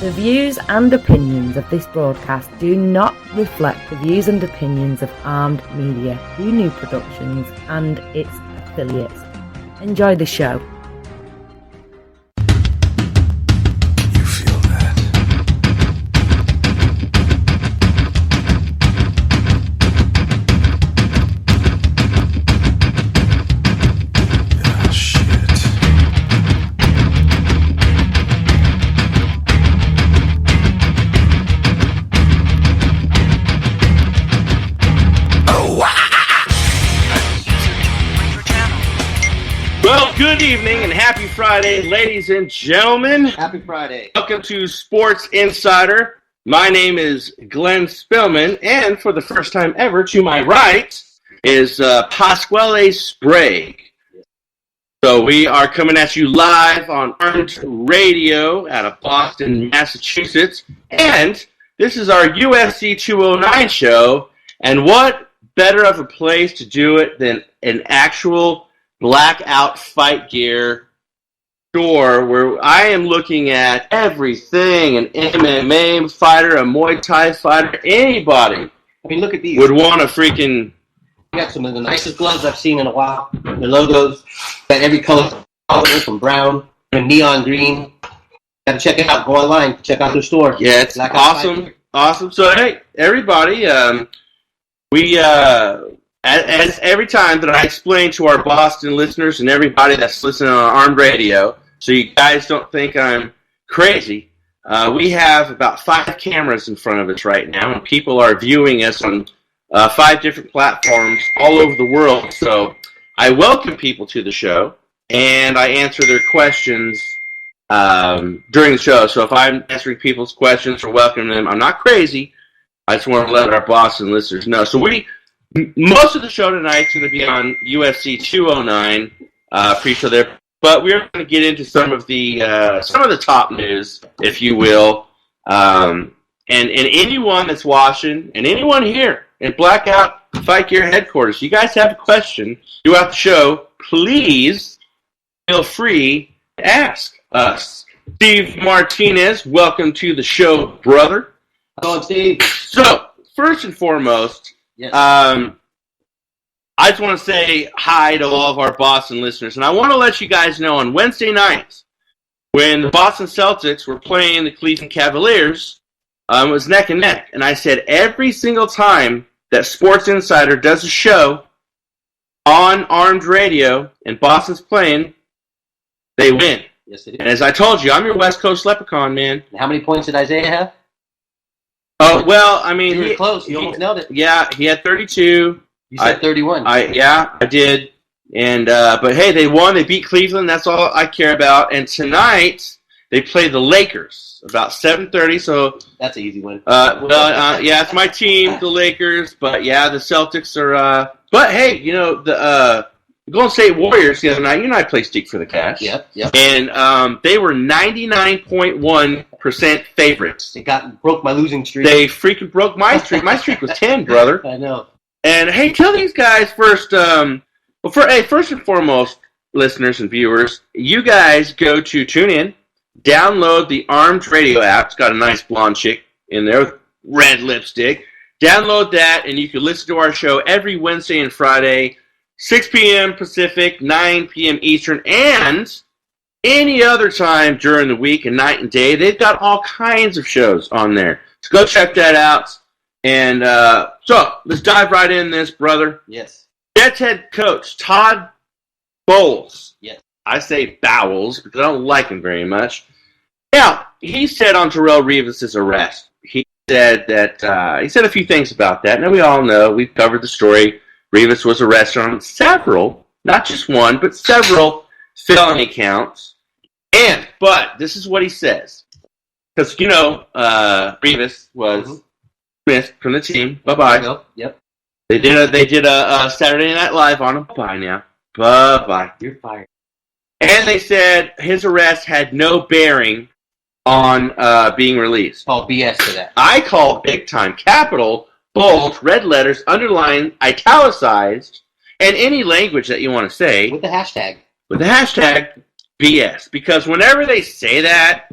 The views and opinions of this broadcast do not reflect the views and opinions of Armed Media, New Productions, and its affiliates. Enjoy the show. You feel that? Yeah, shit. Well, good evening and happy Friday, ladies and gentlemen. Happy Friday. Welcome to Sports Insider. My name is Glenn Spillman, and for the first time ever, to my right is Pasquale Sprague. So we are coming at you live on Armed Radio out of Boston, Massachusetts, and this is our UFC 209 show, and what better of a place to do it than an actual blackout fight gear store where I am looking at everything, an MMA fighter, a Muay Thai fighter, anybody I mean, look at these. would want to freaking... We got some of the nicest gloves I've seen in a while. The logos, got every color from brown and neon green. Got to check it out. Go online. Check out their store. Yeah, it's awesome. Awesome. So, hey, everybody, as every time that I explain to our Boston listeners and everybody that's listening on Armed Radio, so you guys don't think I'm crazy, we have about 5 cameras in front of us right now, and people are viewing us on 5 different platforms all over the world. So I welcome people to the show, and I answer their questions during the show. So if I'm answering people's questions or welcoming them, I'm not crazy. I just want to let our Boston listeners know. So most of the show tonight is going to be on UFC 209 pre-show there, but we're going to get into some of the top news, if you will, and anyone that's watching and anyone here in Blackout Fight Gear headquarters, you guys have a question throughout the show, please feel free to ask us. Steve Martinez, welcome to the show, brother. Hello, Steve. So, first and foremost, Yes. I just want to say hi to all of our Boston listeners, and I want to let you guys know on Wednesday nights when the Boston Celtics were playing the Cleveland Cavaliers, it was neck and neck, and I said every single time that Sports Insider does a show on Armed Radio and Boston's playing, they win. Yes, they do. And as I told you, I'm your West Coast leprechaun, man. And how many points did Isaiah have? Oh, well, I mean... You were close. You almost nailed it. Yeah, he had 32. You said 31. I did. And but hey, they won. They beat Cleveland. That's all I care about. And tonight they play the Lakers about 7:30. So that's an easy win. Yeah, it's my team, the Lakers. But yeah, the Celtics are. But hey, you know the Golden State Warriors the other night. You know I play Stick for the Cash. Yep. And they were 99.1% favorites. They broke my losing streak. They freaking broke my streak. My streak was 10, brother. I know. And hey, tell these guys first. First and foremost, listeners and viewers, you guys go to TuneIn, download the Armed Radio app. It's got a nice blonde chick in there with red lipstick. Download that, and you can listen to our show every Wednesday and Friday, 6 p.m. Pacific, 9 p.m. Eastern, and any other time during the week and night and day. They've got all kinds of shows on there. So go check that out. And so, let's dive right in this, brother. Yes. Jets head coach Todd Bowles. Yes. I say Bowles because I don't like him very much. Now, he said on Terrell Rivas' arrest, he said that he said a few things about that. Now, we all know, we've covered the story. Rivas was arrested on several, not just one, but several felony counts. But this is what he says. Because, you know, Rivas was missed from the team. Bye-bye. Yep. They did a Saturday Night Live on him. Bye now. Bye-bye. You're fired. And they said his arrest had no bearing on being released. Call BS to that. I call big time, capital, bold, red letters, underlined, italicized, and any language that you want to say. With the hashtag. With the hashtag BS. Because whenever they say that,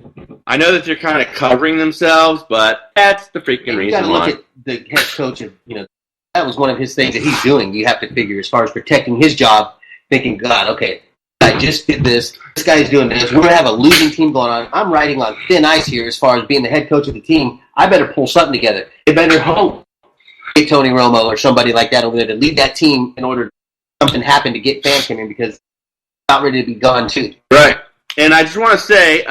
I know that they're kind of covering themselves, but that's the freaking reason. You got to look at the head coach of, that was one of his things that he's doing. You have to figure as far as protecting his job, thinking, God, okay, I just did this. This guy's doing this. We're going to have a losing team going on. I'm riding on thin ice here as far as being the head coach of the team. I better pull something together. They better hope get Tony Romo or somebody like that over there to lead that team in order something happen to get fans coming because it's not ready to be gone too. Right. And I just want to say,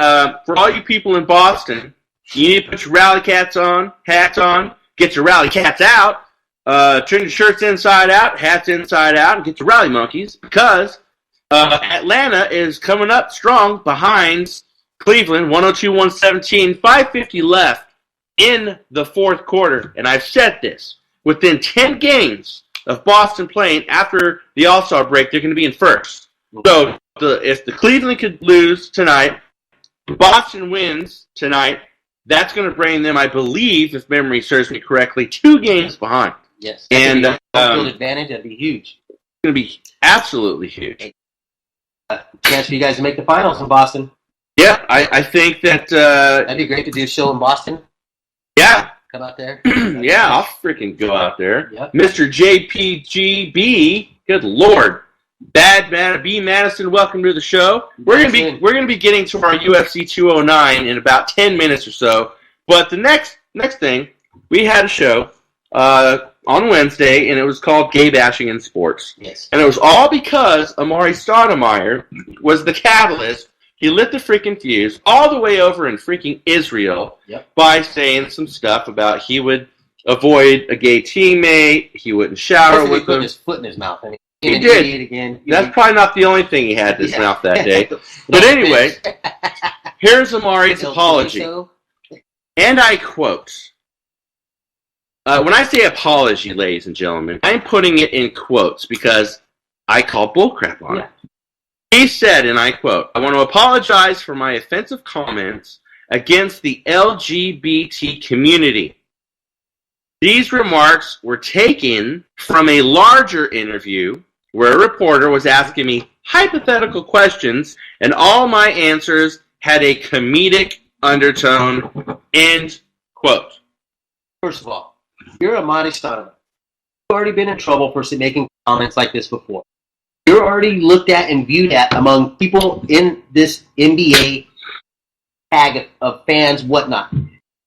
for all you people in Boston, you need to put your rally hats on, get your rally cats out, turn your shirts inside out, hats inside out, and get your rally monkeys because Atlanta is coming up strong behind Cleveland, 102-117, 5:50 left in the fourth quarter. And I've said this, within 10 games of Boston playing after the All-Star break, they're going to be in first. So if the Cleveland could lose tonight, Boston wins tonight, that's going to bring them, I believe, if memory serves me correctly, 2 games behind. Yes. And field advantage, that'd be huge. It's going to be absolutely huge. Chance for you guys to make the finals in Boston. Yeah, I think that... that'd be great to do a show in Boston. Yeah. Come out there. Yeah, I'll freaking go out there. Yep. Mr. JPGB, good Lord. Bad Man B Madison, welcome to the show. We're gonna be getting to our UFC 209 in about 10 minutes or so. But the next thing, we had a show on Wednesday, and it was called Gay Bashing in Sports. Yes. And it was all because Amari Stoudemire was the catalyst. He lit the freaking fuse all the way over in freaking Israel by saying some stuff about he would avoid a gay teammate, he wouldn't shower with put them. his foot in his mouth. And He did. Again. That's probably not the only thing he had in his mouth that day. But anyway, here's Amari's apology. And I quote, when I say apology, ladies and gentlemen, I'm putting it in quotes because I call bullcrap on it. He said, and I quote, I want to apologize for my offensive comments against the LGBT community. These remarks were taken from a larger interview where a reporter was asking me hypothetical questions, and all my answers had a comedic undertone, end quote. First of all, you're Amari Stoudemire. You've already been in trouble for making comments like this before. You're already looked at and viewed at among people in this NBA tag of fans, whatnot.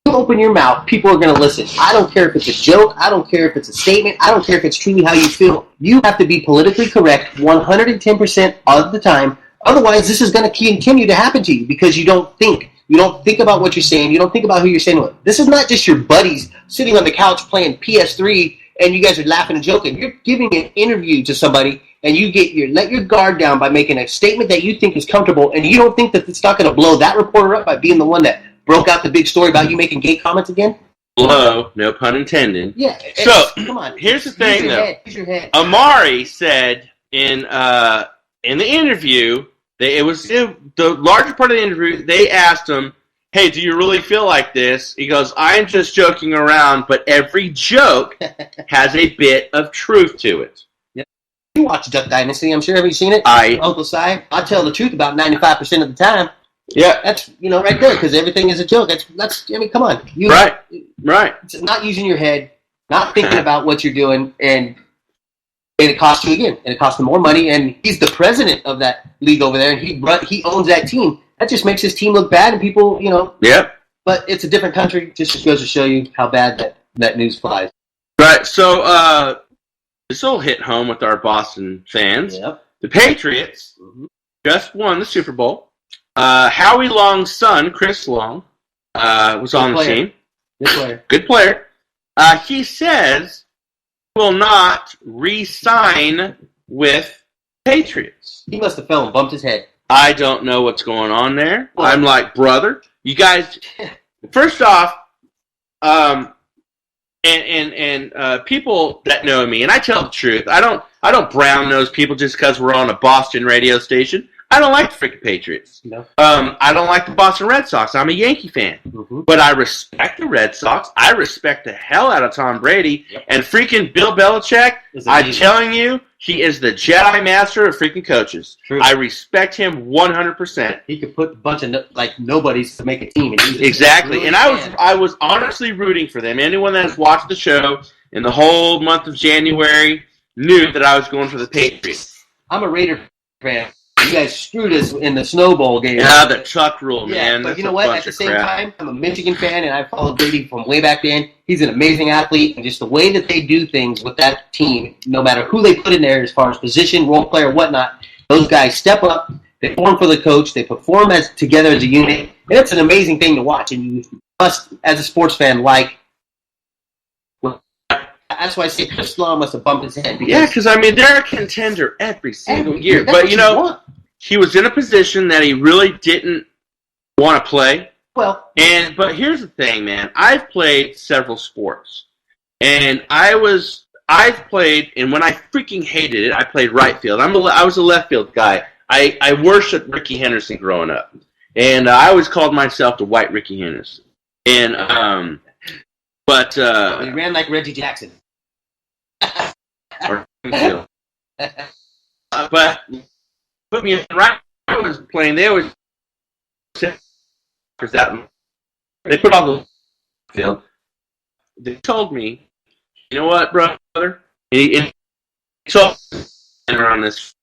You open your mouth, people are going to listen. I don't care if it's a joke. I don't care if it's a statement. I don't care if it's truly how you feel. You have to be politically correct 110% of the time. Otherwise, this is going to continue to happen to you because you don't think. You don't think about what you're saying. You don't think about who you're saying it with. This is not just your buddies sitting on the couch playing PS3 and you guys are laughing and joking. You're giving an interview to somebody and you let your guard down by making a statement that you think is comfortable, and you don't think that it's not going to blow that reporter up by being the one that broke out the big story about you making gay comments again? Blow, no pun intended. Yeah. So, come on. Here's the thing, though. Use your head. Amari said in the interview, the larger part of the interview, they asked him, hey, do you really feel like this? He goes, I'm just joking around, but every joke has a bit of truth to it. You watch Duck Dynasty, I'm sure. Have you seen it? Uncle Si? I tell the truth about 95% of the time. Yeah. That's, right there, because everything is a joke. That's come on. Right. It's not using your head, not thinking about what you're doing, and it costs you again. And it costs him more money, and he's the president of that league over there, and he owns that team. That just makes his team look bad, and people, Yep. But it's a different country. Just goes to show you how bad that news flies. Right. So, this will hit home with our Boston fans. Yep. The Patriots just won the Super Bowl. Howie Long's son, Chris Long, was on the team. Good player. He says he will not re-sign with Patriots. He must have fell and bumped his head. I don't know what's going on there. Well, I'm like, brother, you guys. First off, and people that know me, and I tell the truth. I don't brown nose people just because we're on a Boston radio station. I don't like the freaking Patriots. No. I don't like the Boston Red Sox. I'm a Yankee fan. Mm-hmm. But I respect the Red Sox. I respect the hell out of Tom Brady. Yep. And freaking Bill Belichick, I'm telling you, He is the Jedi Master of freaking coaches. True. I respect him 100%. He could put a bunch of nobodies to make a team. And Exactly. Really And I was honestly rooting for them. Anyone that has watched the show in the whole month of January knew that I was going for the Patriots. I'm a Raider fan. You guys screwed us in the Snow Bowl game. Yeah, the Chuck rule, Yeah, man. but That's you know a what? bunch At the of same crap. time, I'm a Michigan fan, and I followed Brady from way back then. He's an amazing athlete, and just the way that they do things with that team, no matter who they put in there as far as position, role player, whatnot, those guys step up, they perform for the coach, they perform together as a unit, and it's an amazing thing to watch, and you must, as a sports fan, like. That's why I say Chris Law must have bumped his head. Yeah, because, I mean, they're a contender every single year. That's But, what you know, want. he was in a position that he really didn't want to play. Well, But here's the thing, man. I've played several sports. And I've played, and when I freaking hated it, I played right field. I was a left field guy. I worshipped Ricky Henderson growing up. And I always called myself the white Ricky Henderson. And, he ran like Reggie Jackson. or field. But put me in right. I was playing. They always that they put on the field. They told me, you know what, brother? And he told me around this.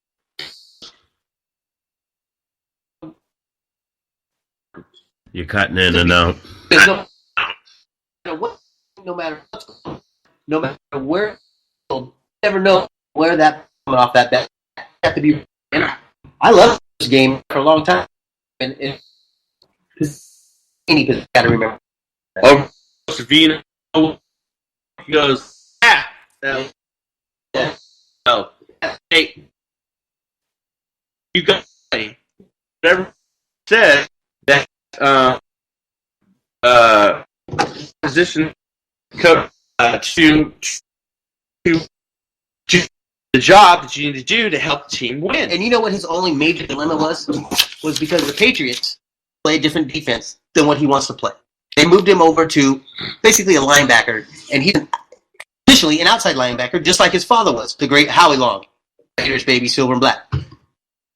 You're cutting in and out. No matter what's going on, no matter where, you'll never know where that coming off that bat. You have to be. And I love this game for a long time, and any got to remember. Over Savino, he goes, oh, hey, you got whatever said that position coach to the job that you need to do to help the team win. And you know what his only major dilemma was? Was because the Patriots play a different defense than what he wants to play. They moved him over to basically a linebacker, and he's officially an outside linebacker, just like his father was, the great Howie Long. Raiders, baby, silver and black.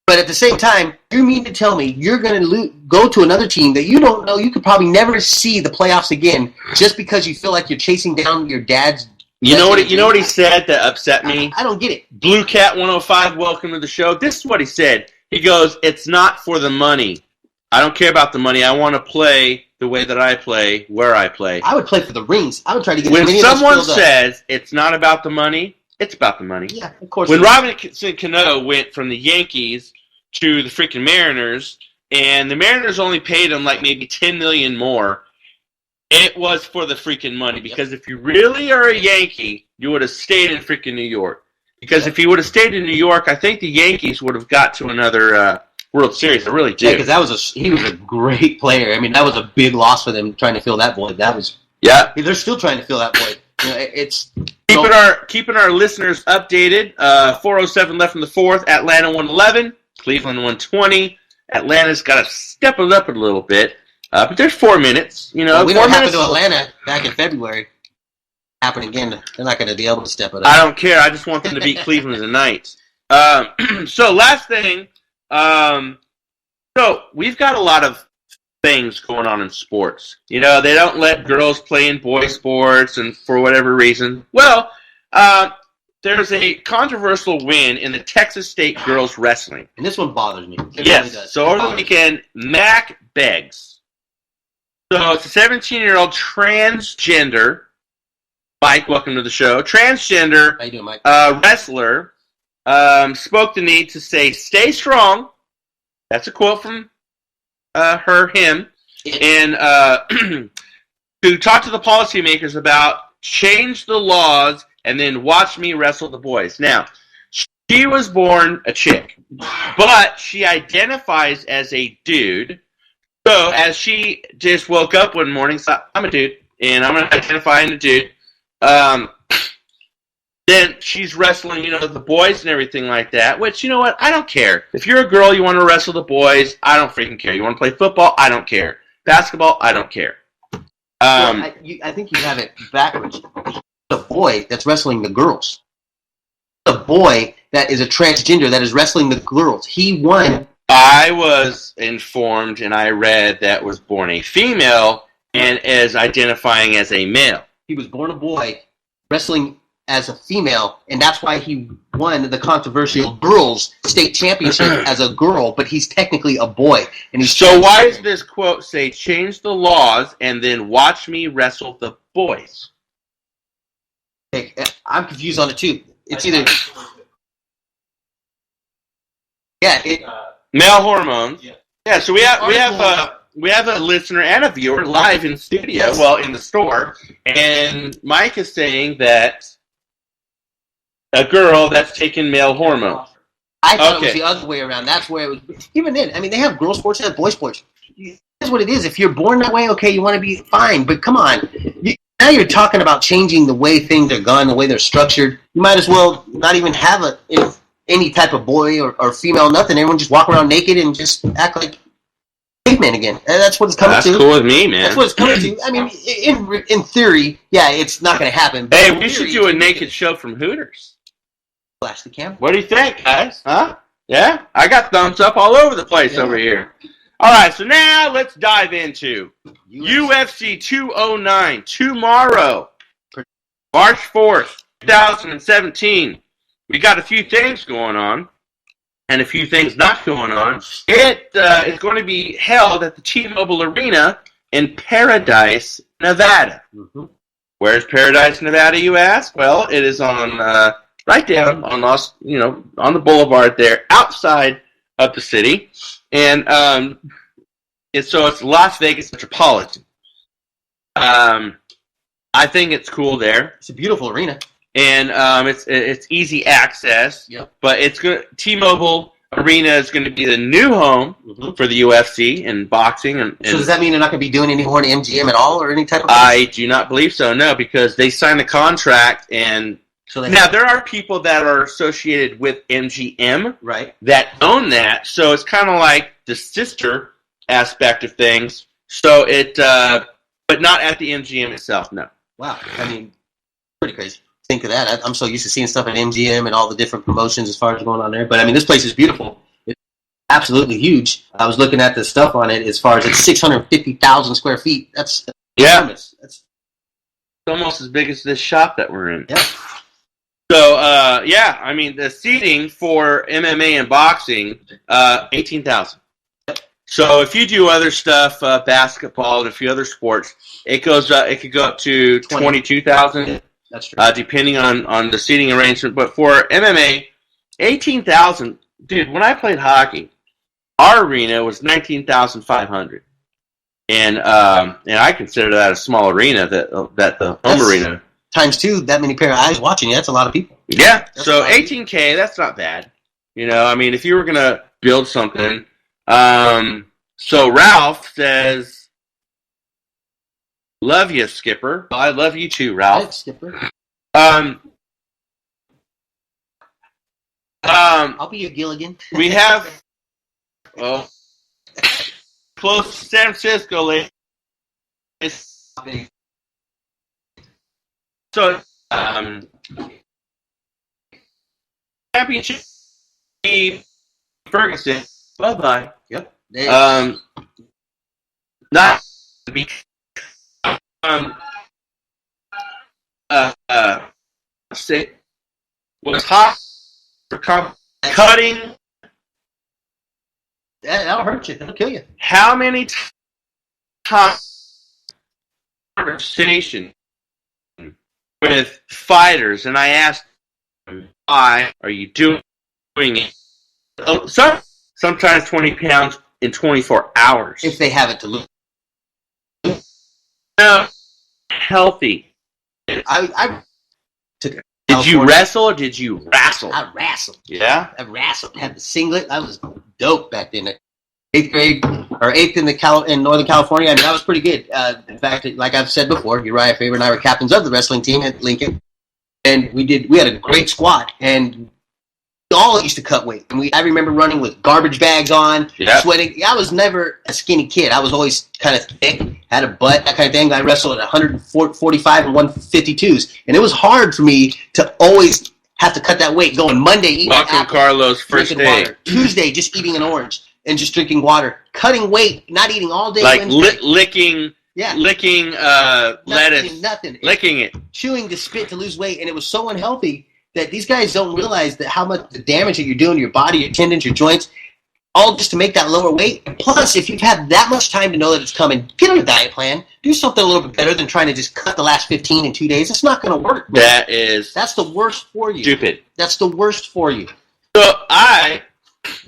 But at the same time, you mean to tell me you're going to go to another team that you don't know, you could probably never see the playoffs again, just because you feel like you're chasing down your dad's. You know what he said that upset me? I don't get it. Blue Cat 105, welcome to the show. This is what he said. He goes, "It's not for the money. I don't care about the money. I want to play the way that I play, where I play." I would play for the rings. I would try to get when as many of those someone filled up. says it's not about the money, it's about the money. Yeah, of course. When Robinson Cano went from the Yankees to the freaking Mariners, and the Mariners only paid him like maybe $10 million more, it was for the freaking money. Because if you really are a Yankee, you would have stayed in freaking New York. Because if he would have stayed in New York, I think the Yankees would have got to another World Series. I really do. Yeah, because he was a great player. I mean, that was a big loss for them trying to fill that void. They're still trying to fill that void. You know, it's keeping our listeners updated. 4:07 left in the fourth. Atlanta 111, Cleveland 120. Atlanta's got to step it up a little bit, but there's 4 minutes. You know, well, we 4 don't happen minutes. to Atlanta back in February. Happen again. They're not going to be able to step it up. I don't care. I just want them to beat Cleveland tonight. So last thing. So we've got a lot of things going on in sports. You know, they don't let girls play in boy sports, and for whatever reason. Well, there's a controversial win in the Texas State girls wrestling. And this one bothers me. It Yes. really does. So over the weekend, Mac Beggs. So it's a 17-year-old transgender. Mike, welcome to the show. Transgender How you doing, Mike? wrestler spoke the need to say, "Stay strong." That's a quote from him. And to talk to the policymakers about change the laws and then watch me wrestle the boys. Now, she was born a chick, but she identifies as a dude. So as she just woke up one morning, thought, "I'm a dude, and I'm going to identify as a dude." Then she's wrestling, the boys and everything like that, which, you know what, I don't care. If you're a girl, you want to wrestle the boys, I don't freaking care. You want to play football, I don't care. Basketball, I don't care. I think you have it backwards. The boy that's wrestling the girls. a boy that is a transgender that is wrestling the girls. He won. I was informed and I read that was born a female and is identifying as a male. He was born a boy, wrestling as a female, and that's why he won the controversial girls state championship as a girl, but he's technically a boy. And he's So why does this quote say, change the laws and then watch me wrestle the boys? I'm confused on it too. It's either... Male hormones. Yeah, so we have a listener and a viewer live in studio, well, in the store, and Mike is saying that a girl that's taken male hormones. I thought it was the other way around. That's where it was. Even then, I mean, they have girl sports and boy sports. That's what it is. If you're born that way, okay, you want to be fine. But come on. Now you're talking about changing the way things are done, the way they're structured. You might as well not even have any type of boy or female, nothing. Everyone just walk around naked and just act like cavemen again. And that's what it's coming to. That's cool with me, man. That's what it's coming to. I mean, in theory, yeah, it's not going to happen. But hey, we should do a naked show from Hooters. Flash the camera. What do you think, guys? Huh? Yeah? I got thumbs up all over the place over here. All right, so now let's dive into UFC 209 tomorrow, March 4th, 2017. We got a few things going on and a few things not going on. It is going to be held at the T-Mobile Arena in Paradise, Nevada. Mm-hmm. Where's Paradise, Nevada, you ask? Well, it is on right down on on the boulevard there, outside of the city, and it's Las Vegas Metropolitan. I think it's cool there. It's a beautiful arena. And it's easy access, but T-Mobile Arena is going to be the new home for the UFC and boxing. And so does that mean they're not going to be doing any more in MGM at all, or any type of? I do not believe so. No, because they signed a contract, and now there are people that are associated with MGM, right, that own that. So it's kind of like the sister aspect of things. So but not at the MGM itself. No. Wow, I mean, pretty crazy. Think of that. I'm so used to seeing stuff at MGM and all the different promotions as far as going on there. But I mean, this place is beautiful. It's absolutely huge. I was looking at the stuff on it as far as it's 650,000 square feet. That's enormous. That's almost as big as this shop that we're in. Yeah. So, I mean, the seating for MMA and boxing, 18,000. So if you do other stuff, basketball and a few other sports, it could go up to 22,000. That's true. Depending on the seating arrangement. But for MMA, 18,000. Dude, when I played hockey, our arena was 19,500. And I consider that a small arena, that the home arena. Times two, that many pair of eyes watching you, that's a lot of people. Yeah, so $18K, that's not bad. I mean, if you were going to build something. So Ralph says, love you, Skipper. I love you too, Ralph. Thanks, Skipper. I'll be your Gilligan. We have close to San Francisco, ladies. So, championship Ferguson. Bye-bye. Yep. Not to be was hot for cutting. That'll hurt you. That'll kill you. How many times conversation with fighters, and I asked, why are you doing it? Sometimes 20 pounds in 24 hours. If they have it to lose. No, healthy. I took it. Did you wrestle or did you wrestle? I wrestled. Yeah? I wrestled. Had the singlet. I was dope back then. 8th grade, or 8th in Northern California. I mean, that was pretty good. In fact, like I've said before, Uriah Faber and I were captains of the wrestling team at Lincoln. And we had a great squad. And we all used to cut weight. And I remember running with garbage bags on, sweating. I was never a skinny kid. I was always kind of thick, had a butt, that kind of thing. I wrestled at 145 and 152s. And it was hard for me to always have to cut that weight. Going Monday, eating Welcome, an apple, Carlos. First drinking day. water. Tuesday, just eating an orange and just drinking water. Cutting weight, not eating all day. Like Wednesday. licking lettuce. Nothing. Licking it. Chewing to spit to lose weight, and it was so unhealthy that these guys don't realize that how much the damage that you're doing to your body, your tendons, your joints, all just to make that lower weight. And plus, if you've had that much time to know that it's coming, get on a diet plan. Do something a little bit better than trying to just cut the last 15 in 2 days. It's not going to work. Man. That's the worst for you. Stupid. That's the worst for you. So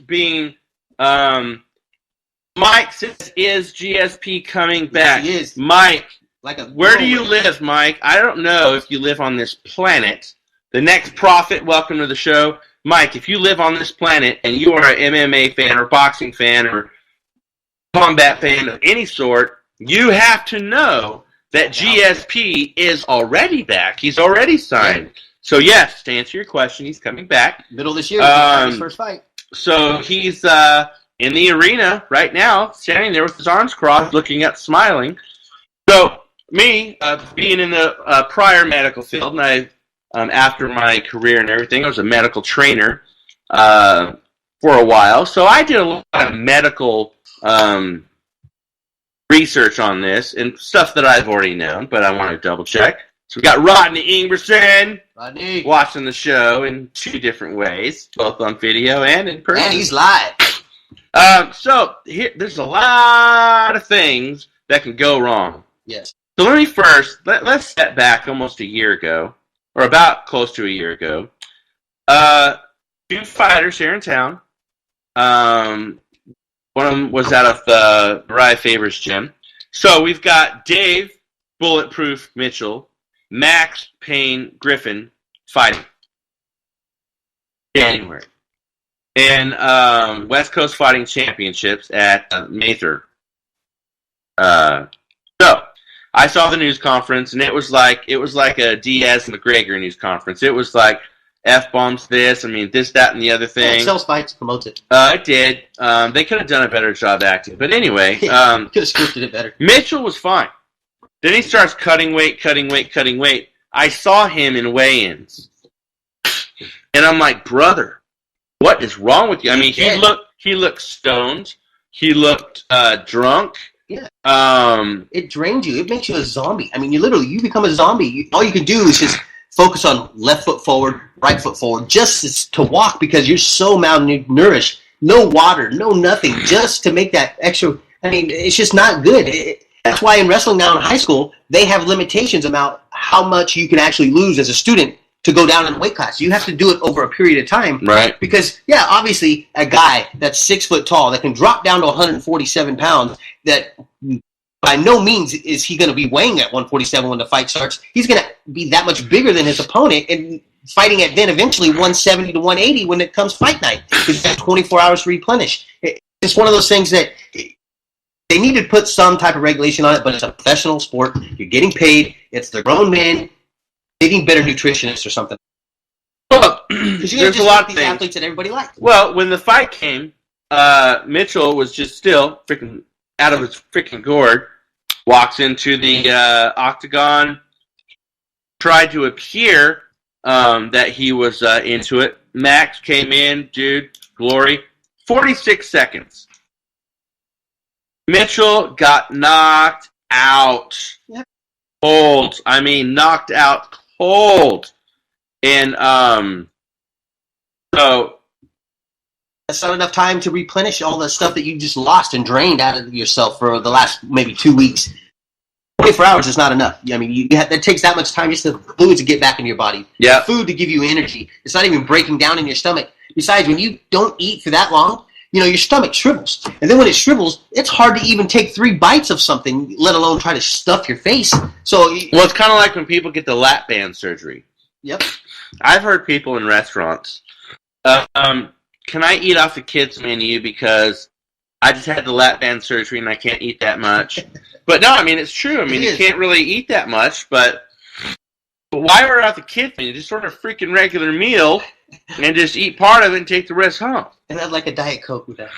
being Mike says, is GSP coming back? Yes, he is. Mike, Like where do you live, Mike? I don't know if you live on this planet. The next prophet, welcome to the show. Mike, if you live on this planet and you are an MMA fan or boxing fan or combat fan of any sort, you have to know that GSP is already back. He's already signed. So, yes, to answer your question, he's coming back. Middle of this year, his first fight. So he's in the arena right now, standing there with his arms crossed, looking up, smiling. So me, being in the prior medical field, and I, after my career and everything, I was a medical trainer for a while. So I did a lot of medical research on this and stuff that I've already known, but I want to double check. So we got Rodney Ingerson watching the show in 2 different ways, both on video and in person. And he's live. So there's a lot of things that can go wrong. Yes. So let me first, let's step back almost a year ago, or about close to a year ago. 2 fighters here in town. One of them was out of the Mariah Favors gym. So we've got Dave Bulletproof Mitchell, Max Payne Griffin fighting January. And West Coast Fighting Championships at May 3rd. So I saw the news conference, and it was like a Diaz McGregor news conference. It was like F-bombs this, this, that, and the other thing. It sells fights, promotes it. It did. They could have done a better job acting. But anyway. Could have scripted it better. Mitchell was fine. Then he starts cutting weight. I saw him in weigh-ins. And I'm like, brother, what is wrong with you? He looked stoned. He looked drunk. Yeah. It drains you. It makes you a zombie. You become a zombie. All you can do is just focus on left foot forward, right foot forward, just to walk because you're so malnourished. No water, no nothing, just to make that extra. It's just not good. That's why in wrestling now in high school, they have limitations about how much you can actually lose as a student to go down in weight class. You have to do it over a period of time. Right. Because, obviously, a guy that's 6 foot tall that can drop down to 147 pounds, that by no means is he going to be weighing at 147 when the fight starts. He's going to be that much bigger than his opponent and fighting at then eventually 170 to 180 when it comes fight night. He's got 24 hours to replenish. It's one of those things that they need to put some type of regulation on it, but it's a professional sport. You're getting paid. It's the grown men. They need better nutritionists or something. Well, there's a lot of these things. Athletes that everybody likes. Well, when the fight came, Mitchell was just still freaking out of his freaking gourd. Walks into the octagon, tried to appear that he was into it. Max came in, dude, glory. 46 seconds. Mitchell got knocked out. Yep. Cold. Knocked out cold. And so that's not enough time to replenish all the stuff that you just lost and drained out of yourself for the last maybe 2 weeks. 24 hours is not enough. That takes that much time just for fluids to get back in your body. Yeah. Food to give you energy. It's not even breaking down in your stomach. Besides, when you don't eat for that long, your stomach shrivels. And then when it shrivels, it's hard to even take 3 bites of something, let alone try to stuff your face. So, well, it's kind of like when people get the lap band surgery. Yep. I've heard people in restaurants, can I eat off the kids' menu because I just had the lap band surgery and I can't eat that much? But no, it's true. You can't really eat that much, but why order out the kids' menu? Just order a freaking regular meal and just eat part of it and take the rest home. And I'd like a Diet Coke with that.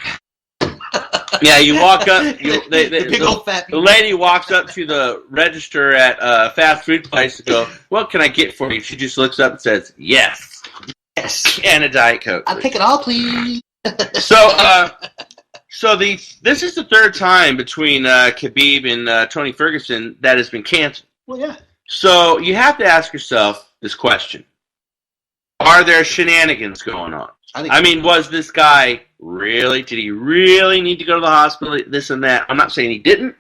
Yeah, you walk up. The big old fat people. The lady walks up to the register at a fast food place and go, "What can I get for you?" She just looks up and says, "Yes." Yes. And a Diet Coke. I'll take it all, please. So this is the third time between Khabib and Tony Ferguson that has been canceled. Well, yeah. So you have to ask yourself this question. Are there shenanigans going on? I mean, was this guy did he really need to go to the hospital, this and that? I'm not saying he didn't.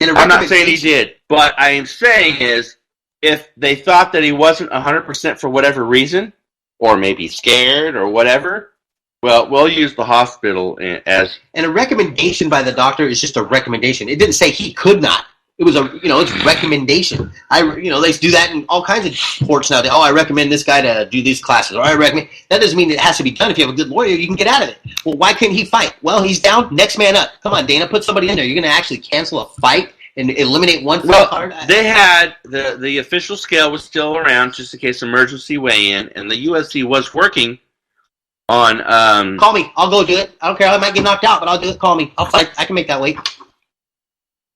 I'm not saying he did. But I am saying is, if they thought that he wasn't 100% for whatever reason, or maybe scared or whatever, well, we'll use the hospital as... And a recommendation by the doctor is just a recommendation. It didn't say he could not. It was it's recommendation. They do that in all kinds of sports now. I recommend this guy to do these classes, or I recommend. That doesn't mean it has to be done. If you have a good lawyer, you can get out of it. Well, why couldn't he fight? Well, he's down. Next man up. Come on, Dana, put somebody in there. You're going to actually cancel a fight and eliminate one fight card? They had the official scale was still around just in case emergency weigh-in, and the UFC was working on. Call me. I'll go do it. I don't care. I might get knocked out, but I'll do it. Call me. I'll fight. I can make that weight.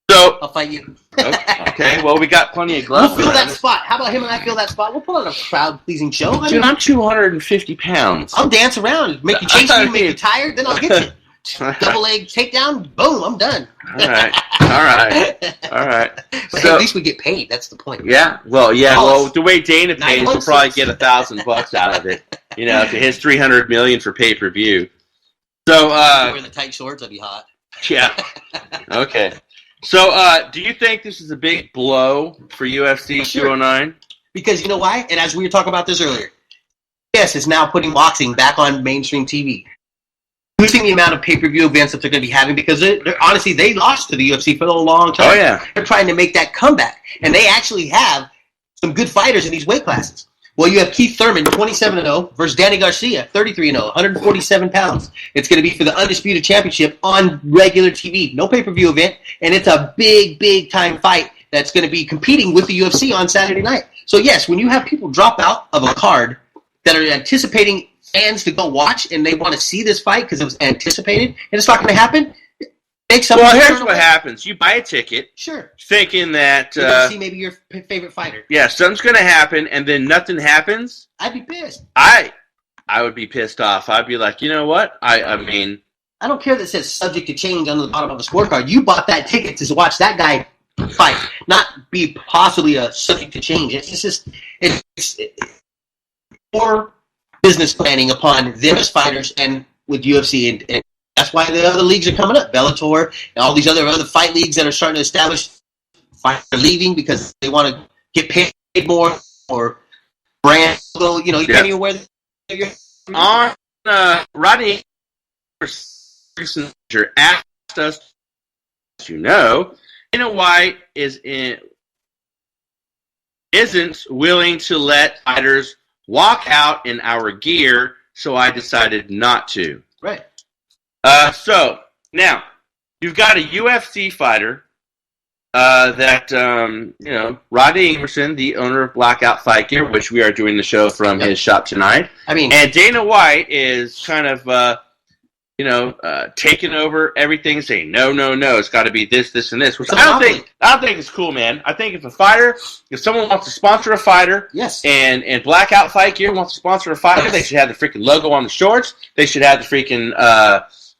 So I'll fight you. Okay, well, we got plenty of gloves. We'll fill that spot. How about him and I fill that spot? We'll put on a crowd-pleasing show. Dude, I'm 250 pounds. I'll dance around. Make you chase me, make you tired, then I'll get you. Double leg takedown, boom, I'm done. All right. But So, at least we get paid. That's the point. Yeah. Well, the way Dana pays, we'll probably get $1,000 out of it. If it hits $300 million for pay-per-view. So, wear the tight shorts, that'd be hot. Yeah. Okay. So, do you think this is a big blow for UFC 209? Because you know why? And as we were talking about this earlier, yes, it's now putting boxing back on mainstream TV. Losing the amount of pay-per-view events that they're going to be having because honestly, they lost to the UFC for a long time. Oh, yeah. They're trying to make that comeback. And they actually have some good fighters in these weight classes. Well, you have Keith Thurman, 27-0, versus Danny Garcia, 33-0, 147 pounds. It's going to be for the Undisputed Championship on regular TV. No pay-per-view event, and it's a big, big-time fight that's going to be competing with the UFC on Saturday night. So, yes, when you have people drop out of a card that are anticipating fans to go watch and they want to see this fight because it was anticipated, and it's not going to happen, well, here's what happens. You buy a ticket, thinking that... you're going to see maybe your favorite fighter. Yeah, something's going to happen, and then nothing happens. I'd be pissed. I would be pissed off. I'd be like, you know what? I mean... I don't care that it says subject to change on the bottom of the scorecard. You bought that ticket to watch that guy fight, not be possibly a subject to change. It's poor business planning upon them as fighters and with UFC and that's why the other leagues are coming up. Bellator and all these other fight leagues that are starting to establish fighters are leaving because they want to get paid more or brand. You can't even wear your... On Rodney asked us, Dana White isn't willing to let fighters walk out in our gear, so I decided not to. Right. So, now, you've got a UFC fighter that, Rodney Ingerson, the owner of Blackout Fight Gear, which we are doing the show from his shop tonight. And Dana White is kind of, taking over everything, saying, no, it's got to be this, and this. Which I don't think it's cool, man. I think if someone wants to sponsor a fighter, and Blackout Fight Gear wants to sponsor a fighter, they should have the freaking logo on the shorts. They should have the freaking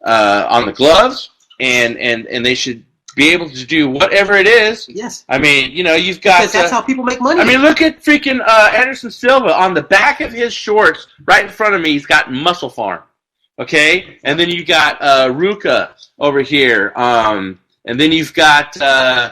on the gloves, and they should be able to do whatever it is. Yes. I mean, you've got... Because that's how people make money. I mean, look at freaking Anderson Silva. On the back of his shorts, right in front of me, he's got Muscle Farm. Okay? And then you've got Ruka over here. And then you've got...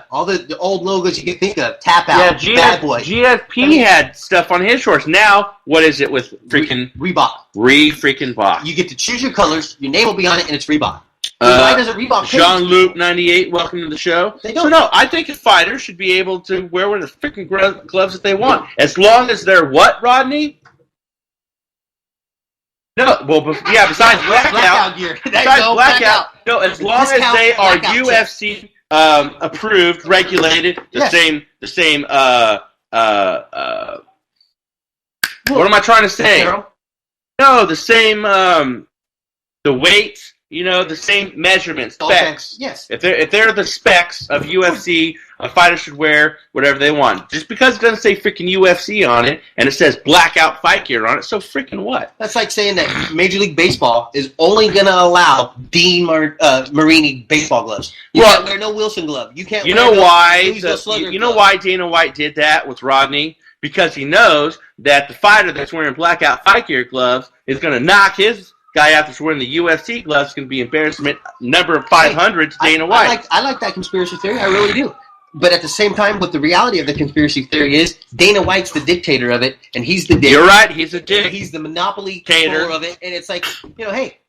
all the old logos you can think of. Tap Out, Bad Boy. GSP had stuff on his shorts. Now, what is it with freaking... Reebok. Freaking Bach. You get to choose your colors, your name will be on it, and it's Reebok. Why does it Reebok? Jean-Luc 98, welcome to the show. So no, I think a fighter should be able to wear the freaking gloves that they want. As long as they're what, Rodney? No, well, besides blackout gear. Besides blackout. No, as long as they are UFC approved, regulated, the same. What am I trying to say? No, the same. The weight. the same measurement specs. Okay. Yes. If they're the specs of UFC, a fighter should wear whatever they want. Just because it doesn't say freaking UFC on it and it says blackout fight gear on it, so freaking what? That's like saying that Major League Baseball is only going to allow Dean Marini baseball gloves. You can't wear no Wilson glove. You can't. Why Dana White did that with Rodney? Because he knows that the fighter that's wearing blackout fight gear gloves is going to knock his guy out that's wearing the UFC gloves. Going to be embarrassment number 500 to Dana White. I like that conspiracy theory. I really do. But at the same time, what the reality of the conspiracy theory is, Dana White's the dictator of it, and he's the dick. You're right. He's a dick. He's the monopoly controller of it, and it's like, hey,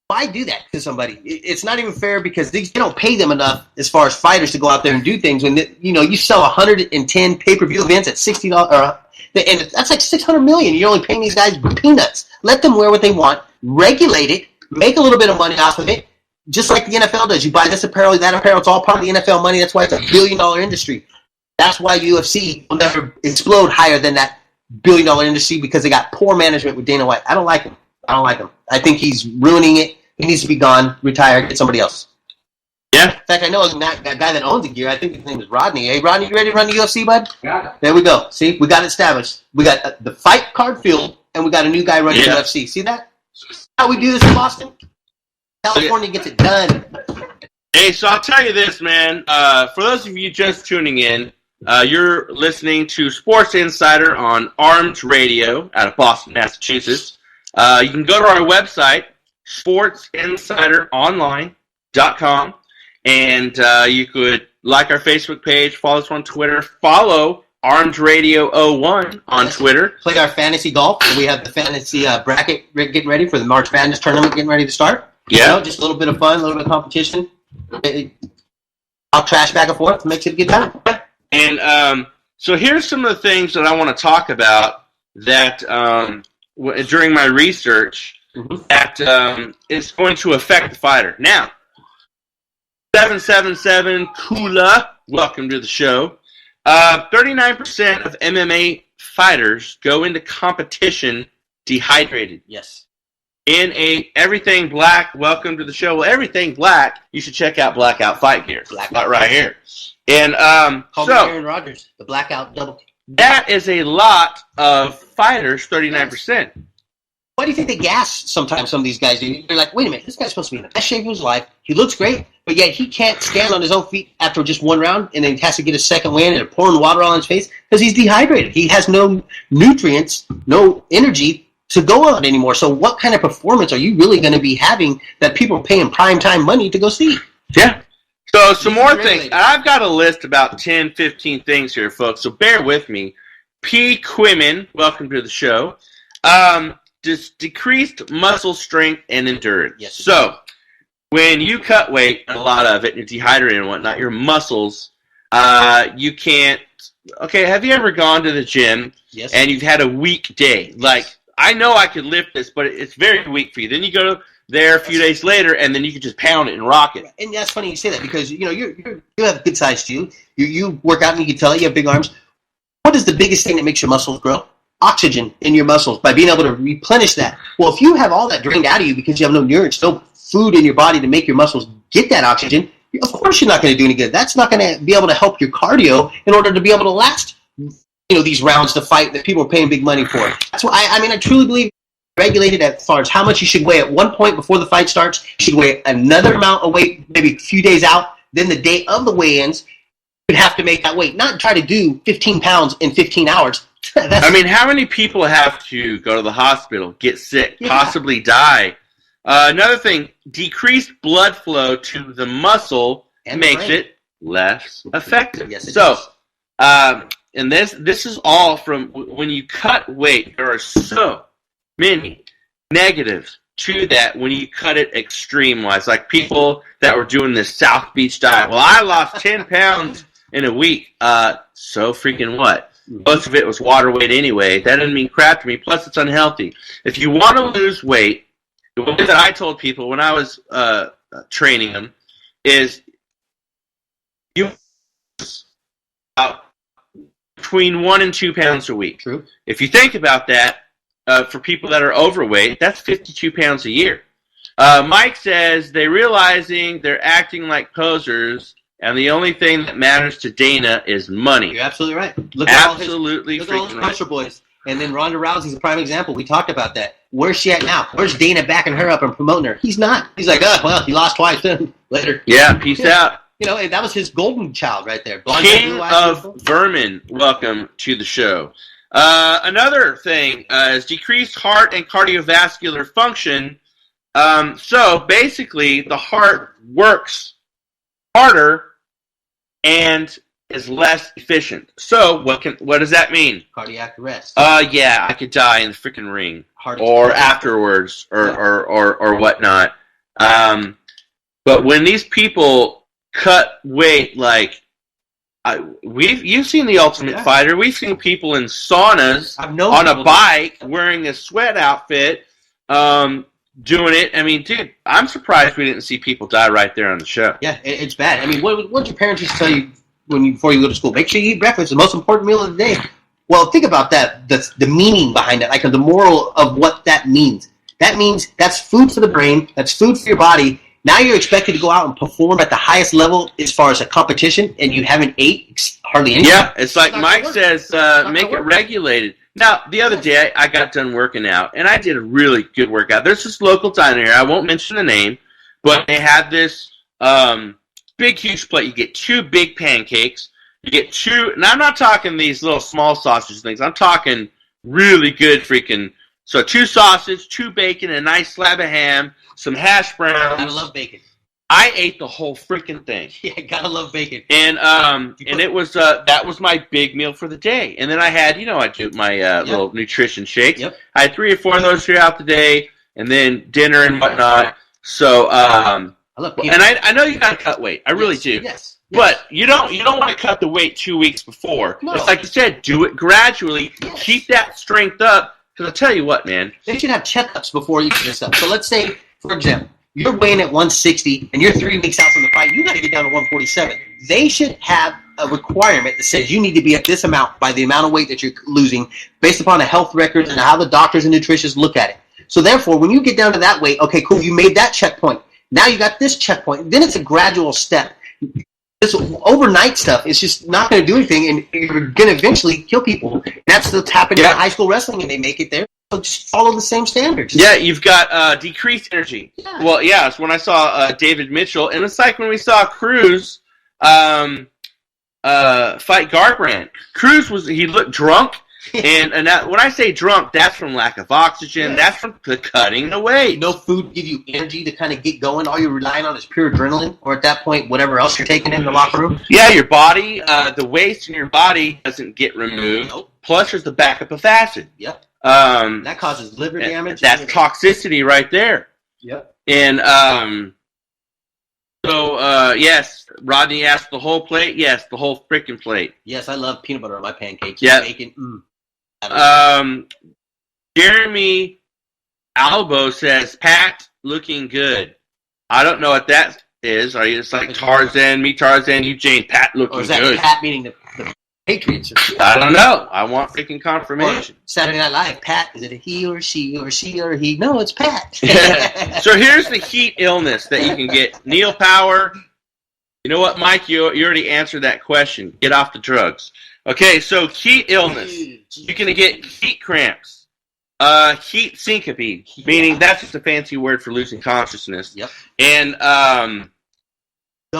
why do that to somebody? It's not even fair because they don't pay them enough as far as fighters to go out there and do things. When you sell 110 pay-per-view events at $60, and that's like $600 million. You're only paying these guys peanuts. Let them wear what they want. Regulate it. Make a little bit of money off of it. Just like the NFL does. You buy this apparel, that apparel. It's all part of the NFL money. That's why it's a $1 billion industry. That's why UFC will never explode higher than that $1 billion industry because they got poor management with Dana White. I don't like him. I think he's ruining it. He needs to be gone, retire, get somebody else. Yeah. In fact, I know that guy that owns the gear. I think his name is Rodney. Hey, Rodney, you ready to run the UFC, bud? Yeah. There we go. See, we got it established. We got the fight card filled, and we got a new guy running UFC. See that? How we do this in Boston? California gets it done. Hey, so I'll tell you this, man. For those of you just tuning in, you're listening to Sports Insider on Armed Radio out of Boston, Massachusetts. You can go to our website, sportsinsideronline.com, and you could like our Facebook page, follow us on Twitter, follow Armed Radio 01 on Twitter. Play our fantasy golf. We have the fantasy bracket getting ready for the March Madness tournament getting ready to start. Yeah. Just a little bit of fun, a little bit of competition. I'll trash back and forth. Makes it a good time. And so here's some of the things that I want to talk about that during my research that is going to affect the fighter. Now, 777 Kula, welcome to the show. 39% of MMA fighters go into competition dehydrated. Yes. In everything black, welcome to the show. Well, everything black, you should check out Blackout Fight Gear. Blackout right here. And Call me Aaron Rodgers, the Blackout double. That is a lot of fighters, 39%. Why do you think they gas sometimes some of these guys do? They're like, wait a minute, this guy's supposed to be in the best shape of his life. He looks great, but yet he can't stand on his own feet after just one round, and then he has to get a second win and pouring water on his face because he's dehydrated. He has no nutrients, no energy to go on anymore. So what kind of performance are you really going to be having that people are paying prime time money to go see? Yeah. So some more things. I've got a list about 10, 15 things here, folks, so bear with me. P. Quimmin, welcome to the show. Just decreased muscle strength and endurance. Yes, so when you cut weight, a lot of it, and you're dehydrated and whatnot, your muscles, you can't... Okay, have you ever gone to the gym and you've had a weak day? Like, I know I could lift this, but it's very weak for you. Then you go there a few days later, and then you can just pound it and rock it. And that's funny you say that because you have a good size too. You work out and you can tell you have big arms. What is the biggest thing that makes your muscles grow? Oxygen in your muscles by being able to replenish that. Well, if you have all that drained out of you because you have no nourishment, no food in your body to make your muscles get that oxygen, of course you're not going to do any good. That's not going to be able to help your cardio in order to be able to last these rounds to fight that people are paying big money for. That's why I truly believe regulated as far as how much you should weigh at one point before the fight starts. You should weigh another amount of weight maybe a few days out. Then the day of the weigh-ins, you'd have to make that weight. Not try to do 15 pounds in 15 hours. How many people have to go to the hospital, get sick, possibly die? Another thing, decreased blood flow to the muscle makes it less effective. Yes, it does. And this is all from when you cut weight. There are so many negatives to that when you cut it extreme-wise. Like people that were doing this South Beach diet. Well, I lost 10 pounds in a week. So freaking what? Most of it was water weight anyway. That doesn't mean crap to me. Plus, it's unhealthy. If you want to lose weight, the way that I told people when I was training them is you between 1 and 2 pounds a week. True. If you think about that, for people that are overweight, that's 52 pounds a year. Mike says they're realizing they're acting like posers, and the only thing that matters to Dana is money. You're absolutely right. Look at Absolutely look at all his freaking right. pressure boys. And then Ronda Rousey's a prime example. We talked about that. Where's she at now? Where's Dana backing her up and promoting her? He's not. He's like, oh, well, he lost twice. Later. Yeah, peace out. You know, that was his golden child right there. Blonde, King blue eyes, of Vermin, welcome to the show. Another thing is decreased heart and cardiovascular function. So basically, the heart works harder and is less efficient. So what does that mean? cardiac arrest. Yeah, I could die in the freaking ring, Heart or attack. afterwards, or whatnot. But when these people cut weight, like you've seen the Ultimate Fighter, we've seen people in saunas on a bike wearing a sweat outfit, doing it. I mean, dude, I'm surprised we didn't see people die right there on the show. Yeah, it's bad. I mean, what did your parents used to tell you before you go to school? Make sure you eat breakfast. It's the most important meal of the day. Well, think about that. The meaning behind it, like the moral of what that means. That means that's food for the brain. That's food for your body. Now you're expected to go out and perform at the highest level as far as a competition, and you haven't ate hardly anything. Yeah, it's like Mike says, make it regulated. Now, the other day, I got done working out, and I did a really good workout. There's this local diner here. I won't mention the name, but they had this big, huge plate. You get 2 big pancakes. You get 2, and I'm not talking these little small sausage things. I'm talking really good freaking, so 2 sausage, 2 bacon, a nice slab of ham, some hash browns. I love bacon. I ate the whole freaking thing. Yeah, gotta love bacon. And it was that was my big meal for the day. And then I had, I do my little nutrition shakes. Yep. I had 3 or 4 of those throughout the day, and then dinner and whatnot. So I love peanut and I know you gotta cut weight. I really do. Yes. But you don't want to cut the weight 2 weeks before. No. It's like you said, do it gradually. Yes. Keep that strength up. Because I'll tell you what, man. They should have checkups before you do this stuff. So let's say, for example, you're weighing at 160 and you're 3 weeks out from the fight. You got to get down to 147. They should have a requirement that says you need to be at this amount by the amount of weight that you're losing, based upon a health record and how the doctors and nutritionists look at it. So therefore, when you get down to that weight, okay, cool, you made that checkpoint. Now you got this checkpoint. Then it's a gradual step. This overnight stuff is just not going to do anything, and you're going to eventually kill people. That's what's happened in high school wrestling, and they make it there. So just follow the same standards. Yeah, you've got decreased energy. Yeah. Well, yeah, it's when I saw David Mitchell, and it's like when we saw Cruz fight Garbrandt. Cruz he looked drunk, and that, when I say drunk, that's from lack of oxygen. Yeah. That's from the cutting the weight. No food give you energy to kind of get going. All you're relying on is pure adrenaline, or at that point, whatever else you're taking in the locker room. Yeah, your body, the waste in your body doesn't get removed. Nope. Plus, there's the backup of acid. Yep. Um, That causes liver damage. That's toxicity right there. Yep. And yes, Rodney asked the whole plate. Yes, the whole freaking plate. Yes, I love peanut butter on my pancakes. Yep. Bacon. Jeremy Albo says, Pat looking good. I don't know what that is. Are you just like Tarzan, me Tarzan, you Jane, Pat looking Or is that good? Pat meaning the Patriots? I don't know. I want freaking confirmation. Or Saturday Night Live, Pat, is it a he or she or she or he? No, it's Pat. So here's the heat illness that you can get. Neil Power. You know what, Mike? You already answered that question. Get off the drugs. Okay, so heat illness. You're going to get heat cramps. Heat syncope, meaning that's just a fancy word for losing consciousness. Yep. And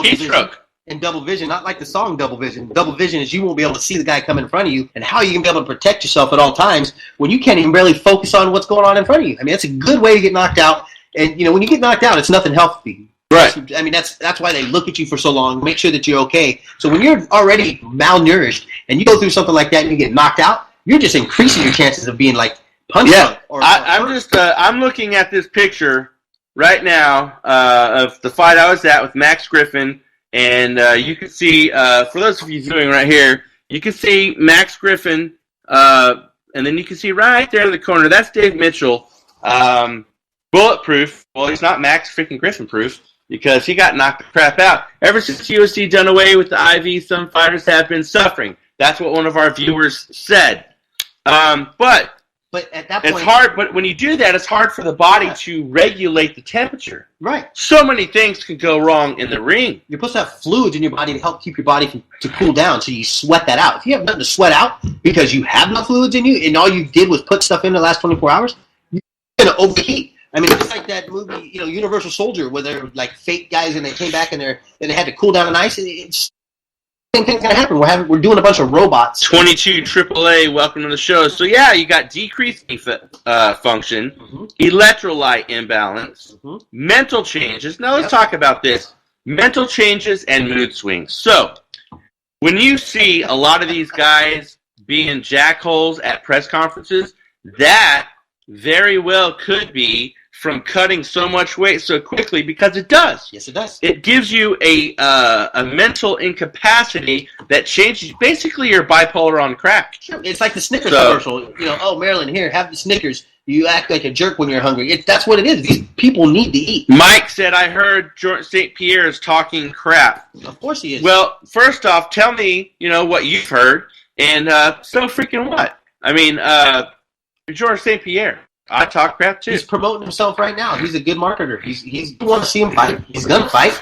heat stroke. And double vision, not like the song Double Vision. Double vision is you won't be able to see the guy come in front of you, and how you can be able to protect yourself at all times when you can't even barely focus on what's going on in front of you. I mean, that's a good way to get knocked out. And, when you get knocked out, it's nothing healthy. Right. I mean, that's why they look at you for so long, make sure that you're okay. So when you're already malnourished and you go through something like that and you get knocked out, you're just increasing your chances of being like punched. Yeah, I'm looking at this picture right now of the fight I was at with Max Griffin, and you can see, for those of you viewing right here, you can see Max Griffin, and then you can see right there in the corner, that's Dave Mitchell, bulletproof. Well, he's not Max freaking Griffin proof, because he got knocked the crap out. Ever since UFC done away with the IV, some fighters have been suffering. That's what one of our viewers said. But But at that point, it's hard. But when you do that, it's hard for the body to regulate the temperature. Right. So many things can go wrong in the ring. You're supposed to have fluids in your body to help keep your body to cool down, so you sweat that out. If you have nothing to sweat out because you have no fluids in you, and all you did was put stuff in the last 24 hours, you're going to overheat. I mean, it's like that movie, Universal Soldier, where they're like fake guys and they came back and they had to cool down on ice. It's same thing's gonna happen. We're doing a bunch of robots. 22 AAA, welcome to the show. So yeah, you got decreased function, electrolyte imbalance, mental changes. Now let's talk about this: mental changes and mood swings. So when you see a lot of these guys being jackholes at press conferences, that very well could be from cutting so much weight so quickly, because it does. Yes, it does. It gives you a mental incapacity that changes. Basically, you're bipolar on crack. Sure. It's like the Snickers commercial. Oh, Marilyn, here, have the Snickers. You act like a jerk when you're hungry. That's what it is. These people need to eat. Mike said, I heard George St. Pierre is talking crap. Of course he is. Well, first off, tell me, what you've heard, and so freaking what? I mean, George St. Pierre. I talk crap too. He's promoting himself right now. He's a good marketer. He's want to see him fight. He's gonna fight.